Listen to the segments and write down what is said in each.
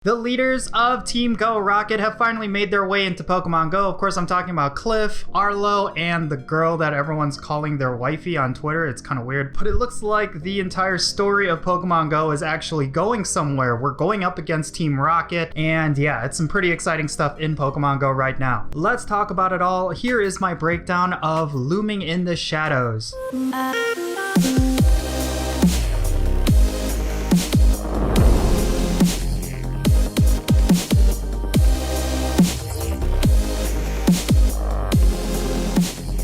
The leaders of Team Go Rocket have finally made their way into Pokemon Go. Of course, I'm talking about Cliff, Arlo, and the girl that everyone's calling their wifey on Twitter. It's kind of weird, but it looks like the entire story of Pokemon Go is actually going somewhere. We're going up against Team Rocket, and yeah, it's some pretty exciting stuff in Pokemon Go right now. Let's talk about it all. Here is my breakdown of Looming in the Shadows.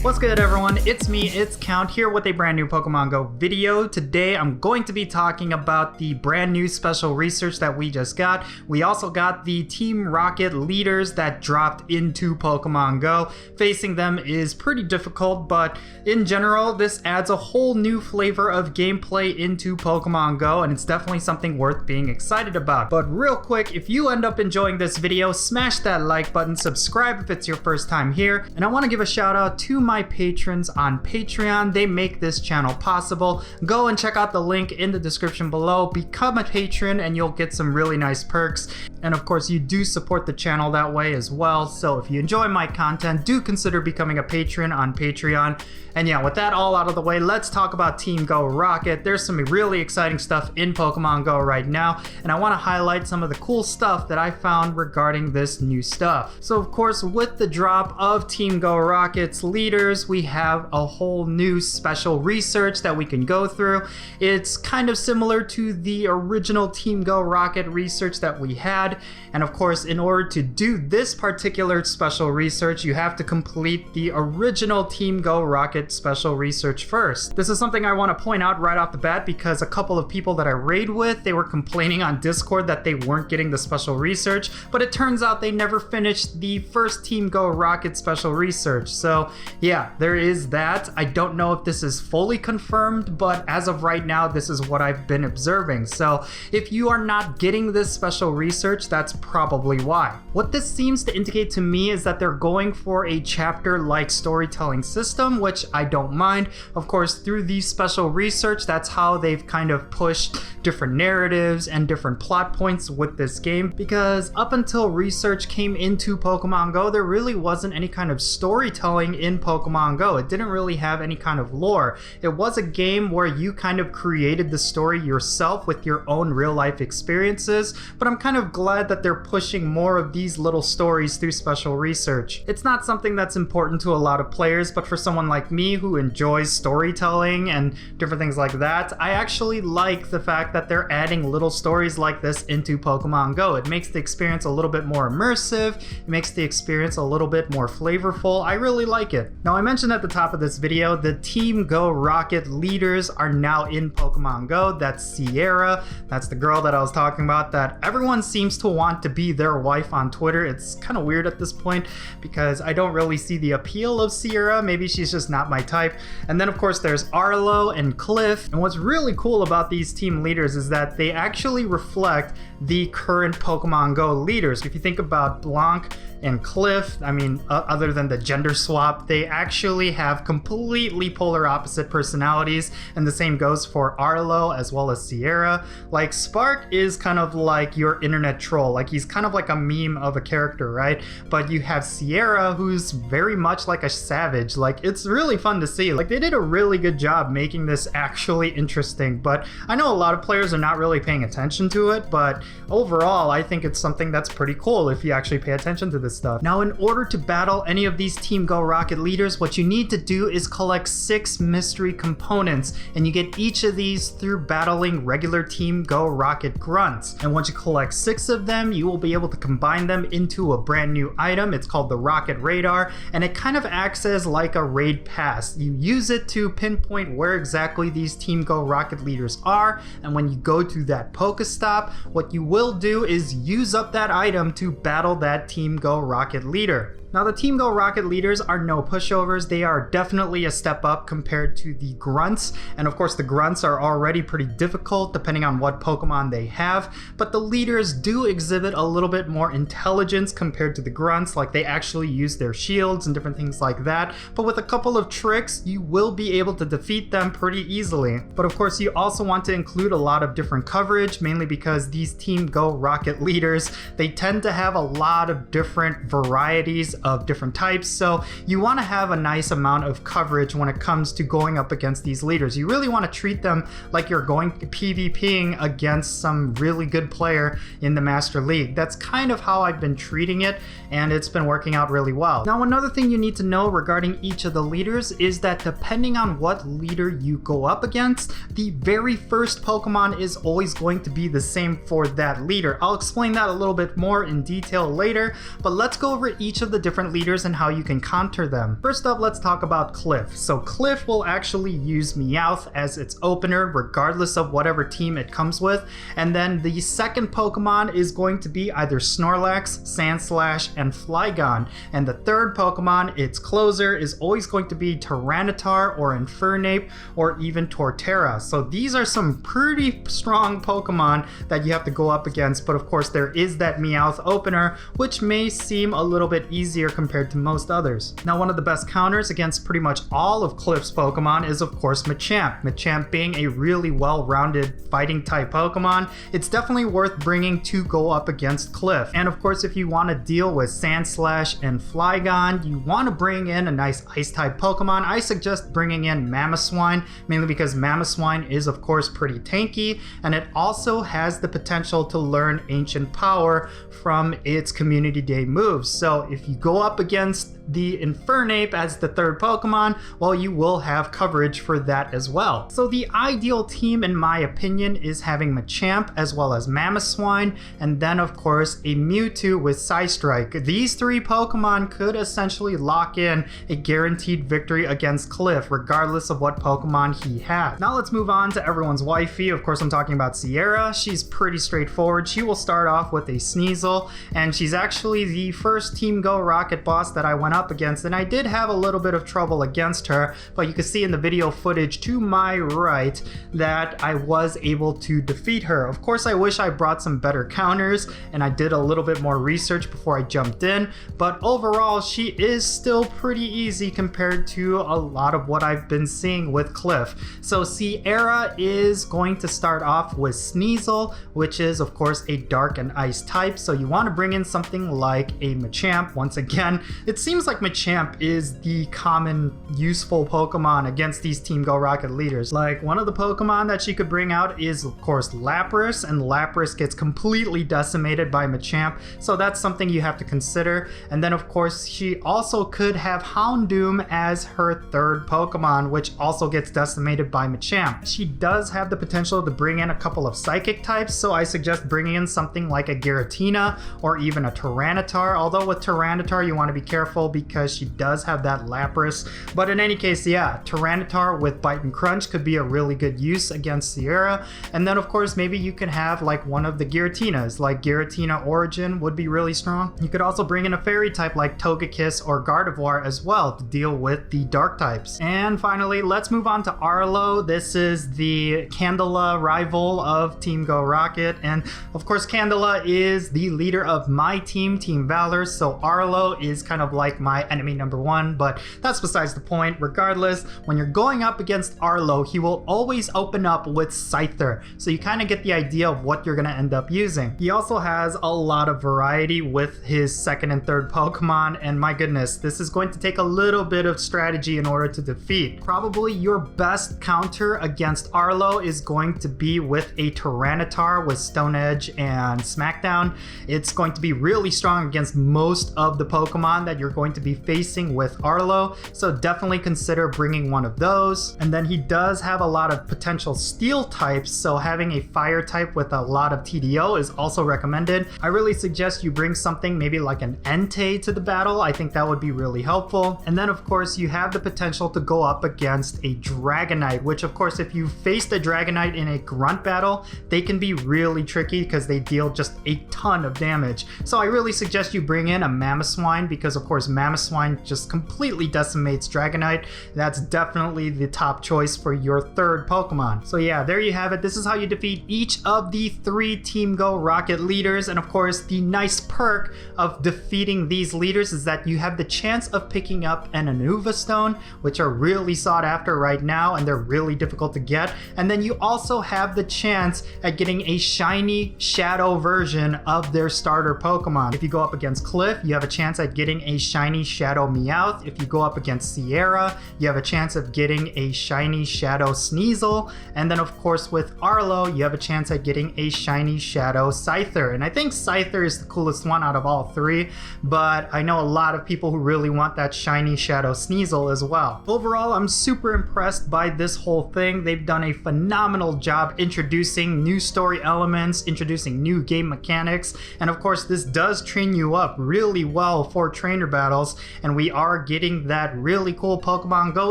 What's good, everyone? It's me, it's Count, here with a brand new Pokemon Go video. Today I'm going to be talking about the brand new special research that we just got. We also got the Team Rocket leaders that dropped into Pokemon Go. Facing them is pretty difficult, but in general, this adds a whole new flavor of gameplay into Pokemon Go, and it's definitely something worth being excited about. But real quick, if you end up enjoying this video, smash that like button, subscribe if it's your first time here, and I want to give a shout out to my patrons on Patreon. They make this channel possible. Go and check out the link in the description below. Become a patron and you'll get some really nice perks. And of course, you do support the channel that way as well. So if you enjoy my content, do consider becoming a patron on Patreon. And yeah, with that all out of the way, let's talk about Team Go Rocket. There's some really exciting stuff in Pokemon Go right now, and I want to highlight some of the cool stuff that I found regarding this new stuff. So of course, with the drop of Team Go Rocket's leaders, we have a whole new special research that we can go through. It's kind of similar to the original Team Go Rocket research that we had, and of course, in order to do this particular special research, you have to complete the original Team Go Rocket special research first. This is something I want to point out right off the bat because a couple of people that I raid with, they were complaining on Discord that they weren't getting the special research, but it turns out they never finished the first Team Go Rocket special research. So yeah, there is that. I don't know if this is fully confirmed, but as of right now, this is what I've been observing. So if you are not getting this special research, that's probably why. What this seems to indicate to me is that they're going for a chapter-like storytelling system, which I don't mind. Of course, through these special research, that's how they've kind of pushed different narratives and different plot points with this game, because up until research came into Pokemon Go, there really wasn't any kind of storytelling in Pokemon Go. It didn't really have any kind of lore. It was a game where you kind of created the story yourself with your own real-life experiences, but I'm kind of glad that they're pushing more of these little stories through special research. It's not something that's important to a lot of players, but for someone like me who enjoys storytelling and different things like that, I actually like the fact that they're adding little stories like this into Pokemon Go. It makes the experience a little bit more immersive, it makes the experience a little bit more flavorful. I really like it. Now, I mentioned at the top of this video, the Team Go Rocket leaders are now in Pokemon Go. That's Sierra, that's the girl that I was talking about that everyone seems to want to be their wife on Twitter. It's kind of weird at this point because I don't really see the appeal of Sierra. Maybe she's just not my type. And then of course there's Arlo and Cliff, and what's really cool about these team leaders is that they actually reflect the current Pokemon Go leaders. If you think about Blanc and Cliff, I mean, other than the gender swap, they actually have completely polar opposite personalities, and the same goes for Arlo as well as Sierra. Like, Spark is kind of like your internet troll, like he's kind of like a meme of a character, right? But you have Sierra, who's very much like a savage. Like, it's really fun to see. Like, they did a really good job making this actually interesting, but I know a lot of players are not really paying attention to it, but overall, I think it's something that's pretty cool if you actually pay attention to this stuff. Now, in order to battle any of these Team Go Rocket leaders, what you need to do is collect 6 mystery components, and you get each of these through battling regular Team Go Rocket grunts. And once you collect 6 of them, you will be able to combine them into a brand new item. It's called the Rocket Radar, and it kind of acts as like a raid pass. You use it to pinpoint where exactly these Team Go Rocket leaders are, and when you go to that Pokestop, what you will do is use up that item to battle that Team Go Rocket leader. Now the Team Go Rocket leaders are no pushovers. They are definitely a step up compared to the grunts, and of course the grunts are already pretty difficult depending on what Pokemon they have, but the leaders do exhibit a little bit more intelligence compared to the grunts. Like, they actually use their shields and different things like that, but with a couple of tricks you will be able to defeat them pretty easily. But of course you also want to include a lot of different coverage, mainly because these Team Go Rocket leaders, they tend to have a lot of different varieties of different types, so you want to have a nice amount of coverage when it comes to going up against these leaders. You really want to treat them like you're going PvPing against some really good player in the Master League. That's kind of how I've been treating it, and it's been working out really well. Now another thing you need to know regarding each of the leaders is that depending on what leader you go up against, the very first Pokemon is always going to be the same for that leader. I'll explain that a little bit more in detail later, but let's go over each of the different leaders and how you can counter them. First up, let's talk about Cliff. So Cliff will actually use Meowth as its opener regardless of whatever team it comes with, and then the second Pokemon is going to be either Snorlax, Sandslash, and Flygon, and the third Pokemon, its closer, is always going to be Tyranitar or Infernape or even Torterra. So these are some pretty strong Pokemon that you have to go up against, but of course there is that Meowth opener, which may seem a little bit easier compared to most others. Now one of the best counters against pretty much all of Cliff's Pokemon is of course Machamp. Machamp being a really well-rounded fighting type Pokemon, it's definitely worth bringing to go up against Cliff. And of course if you want to deal with Sandslash and Flygon, you want to bring in a nice ice type Pokemon. I suggest bringing in Mamoswine, mainly because Mamoswine is of course pretty tanky, and it also has the potential to learn Ancient Power from its Community Day moves. So if you go up against the Infernape as the third Pokemon, well, you will have coverage for that as well. So the ideal team in my opinion is having Machamp as well as Mamoswine, and then of course a Mewtwo with Psystrike. These three Pokemon could essentially lock in a guaranteed victory against Cliff regardless of what Pokemon he has. Now let's move on to everyone's wifey. Of course I'm talking about Sierra. She's pretty straightforward. She will start off with a Sneasel, and she's actually the first Team Go Rocket boss that I went up against, and I did have a little bit of trouble against her, but you can see in the video footage to my right that I was able to defeat her. Of course I wish I brought some better counters and I did a little bit more research before I jumped in, but overall she is still pretty easy compared to a lot of what I've been seeing with Cliff. So Sierra is going to start off with Sneasel, which is of course a dark and ice type, so you want to bring in something like a Machamp. Once again, it seems like Machamp is the common useful Pokemon against these Team Go Rocket leaders. Like, one of the Pokemon that she could bring out is of course Lapras, and Lapras gets completely decimated by Machamp, so that's something you have to consider. And then of course she also could have Houndoom as her third Pokemon, which also gets decimated by Machamp. She does have the potential to bring in a couple of Psychic types, so I suggest bringing in something like a Giratina or even a Tyranitar, although with Tyranitar you want to be careful because she does have that Lapras. But in any case, yeah, Tyranitar with Bite and Crunch could be a really good use against Sierra. And then of course maybe you can have like one of the Giratinas, like Giratina Origin would be really strong. You could also bring in a fairy type like Togekiss or Gardevoir as well to deal with the dark types. And finally, let's move on to Arlo. This is the Candela rival of Team Go Rocket, and of course Candela is the leader of my team, Team Valor, so Arlo is kind of like my enemy number one, but that's besides the point. Regardless, when you're going up against Arlo, he will always open up with Scyther, so you kind of get the idea of what you're going to end up using. He also has a lot of variety with his second and third Pokemon, and my goodness, this is going to take a little bit of strategy in order to defeat. Probably your best counter against Arlo is going to be with a Tyranitar with Stone Edge and Smackdown. It's going to be really strong against most of the Pokemon that you're going to be facing with Arlo, so definitely consider bringing one of those. And then he does have a lot of potential steel types, so having a fire type with a lot of TDO is also recommended. I really suggest you bring something maybe like an Entei to the battle. I think that would be really helpful. And then of course you have the potential to go up against a Dragonite, which of course if you faced a Dragonite in a grunt battle, they can be really tricky because they deal just a ton of damage. So I really suggest you bring in a Mamoswine Mamoswine, because of course Mamoswine just completely decimates Dragonite. That's definitely the top choice for your third Pokemon. So yeah, there you have it. This is how you defeat each of the 3 Team Go Rocket leaders. And of course, the nice perk of defeating these leaders is that you have the chance of picking up an Anuva Stone, which are really sought after right now, and they're really difficult to get. And then you also have the chance at getting a shiny Shadow version of their starter Pokemon. If you go up against Cliff, you have a chance at getting a shiny Shadow Meowth. If you go up against Sierra, you have a chance of getting a shiny Shadow Sneasel. And then of course with Arlo, you have a chance at getting a shiny Shadow Scyther. And I think Scyther is the coolest one out of all 3, but I know a lot of people who really want that shiny Shadow Sneasel as well. Overall, I'm super impressed by this whole thing. They've done a phenomenal job introducing new story elements, introducing new game mechanics, and of course this does train you up really well for trainer battles, and we are getting that really cool Pokemon Go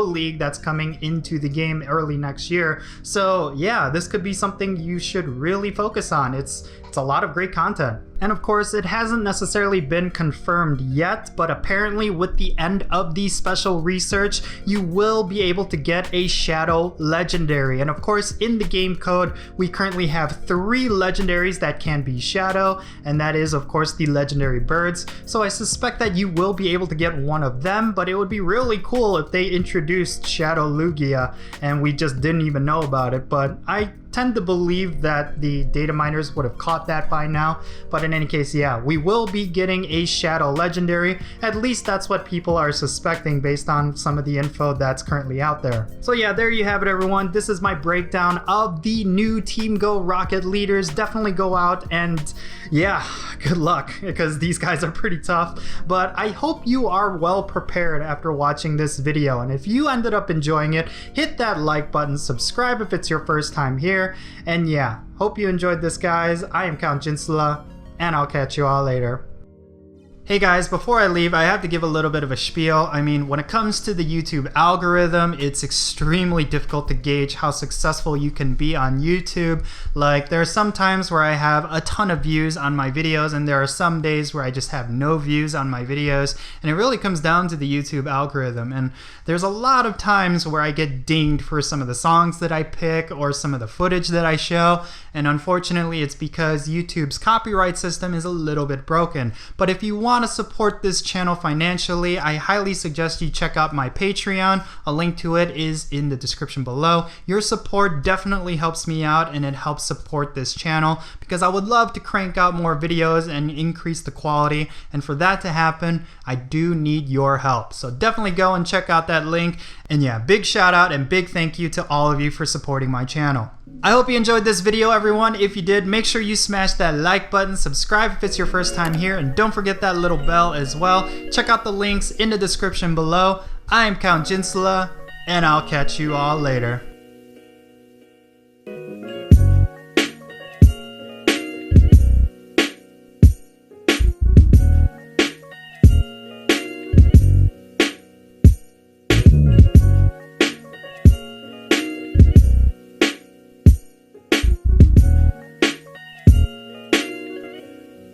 League that's coming into the game early next year. So yeah, this could be something you should really focus on. It's a lot of great content. And of course, it hasn't necessarily been confirmed yet, but apparently with the end of the special research, you will be able to get a Shadow Legendary. And of course, in the game code, we currently have 3 legendaries that can be Shadow, and that is of course the legendary birds. So I suspect that you will be able to get one of them, but it would be really cool if they introduced Shadow Lugia and we just didn't even know about it. But I tend to believe that the data miners would have caught that by now. But in any case, yeah, we will be getting a Shadow Legendary. At least that's what people are suspecting based on some of the info that's currently out there. So yeah, there you have it, everyone. This is my breakdown of the new Team Go Rocket leaders. Definitely go out and yeah, good luck, because these guys are pretty tough. But I hope you are well prepared after watching this video. And if you ended up enjoying it, hit that like button, subscribe if it's your first time here. And yeah, hope you enjoyed this, guys. I am Count Jinsula, and I'll catch you all later. Hey guys, before I leave, I have to give a little bit of a spiel. I mean, when it comes to the YouTube algorithm, it's extremely difficult to gauge how successful you can be on YouTube. Like, there are some times where I have a ton of views on my videos, and there are some days where I just have no views on my videos, and it really comes down to the YouTube algorithm. And there's a lot of times where I get dinged for some of the songs that I pick or some of the footage that I show, and unfortunately it's because YouTube's copyright system is a little bit broken. But if you want to support this channel financially, I highly suggest you check out my Patreon. A link to it is in the description below. Your support definitely helps me out, and it helps support this channel because I would love to crank out more videos and increase the quality, and for that to happen, I do need your help. So definitely go and check out that link. And yeah, big shout out and big thank you to all of you for supporting my channel. I hope you enjoyed this video, everyone. If you did, make sure you smash that like button, subscribe if it's your first time here, and don't forget that little bell as well. Check out the links in the description below. I am Count Jinsula, and I'll catch you all later.